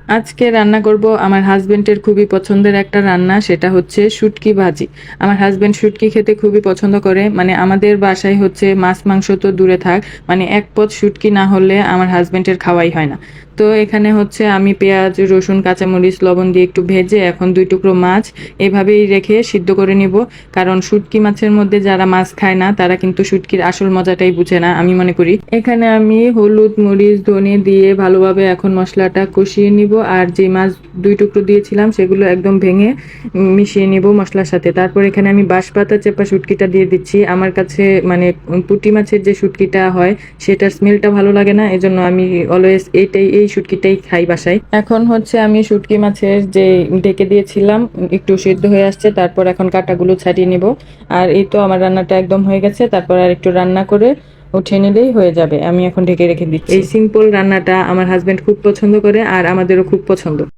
আজকে রান্না করব আমার হাজবেন্ডের খুবই পছন্দের একটা রান্না, সেটা হচ্ছে শুটকি ভাজি। আমার হাজবেন্ড শুটকি খেতে খুবই পছন্দ করে, মানে আমাদের বাসায় হচ্ছে মাছ মাংস তো দূরে থাক, মানে এক পদ শুটকি না হলে আমার হাজবেন্ডের খাওয়াই হয় না। তো এখানে হচ্ছে আমি পেঁয়াজ রসুন কাঁচামরিচ লবণ দিয়ে একটু ভেজে এখন 2 টুকরো মাছ এভাবেই রেখে সিদ্ধ করে নিব। কারণ শুটকি মাছের মধ্যে যারা মাছ খায় না তারা কিন্তু শুটকির আসল মজাটাই বুঝে না, আমি মনে করি। এখানে আমি হলুদ মরিচ ধনে দিয়ে ভালোভাবে এখন মশলাটা কষিয়ে নিব। আর যে মাছ 2 টুকরো দিয়েছিলাম সেগুলো একদম ভেঙে মিশিয়ে নিব মশলার সাথে। তারপর এখানে আমি বাঁশপাতা চেপা শুটকিটা দিয়ে দিচ্ছি। আমার কাছে মানে পুঁটি মাছের যে শুটকিটা হয় সেটার স্মেলটা ভালো লাগে না, এজন্য আমি অলওয়েজ এই শুটকিটাই খাই বাসায়। এখন হচ্ছে আমি শুটকি মাছের যে ঢেকে দিয়েছিলাম একটু সিদ্ধ হয়ে আসছে, তারপর এখন কাঁটাগুলো ছাড়িয়ে নিব। আর এই তো আমার রান্নাটা একদম হয়ে গেছে, তারপর আর একটু রান্না করে উঠিয়ে নিলেই হয়ে যাবে। আমি এখন ঢেকে রেখে দিচ্ছি। এই সিম্পল রান্নাটা আমার হাজবেন্ড খুব পছন্দ করে আর আমাদেরও খুব পছন্দ।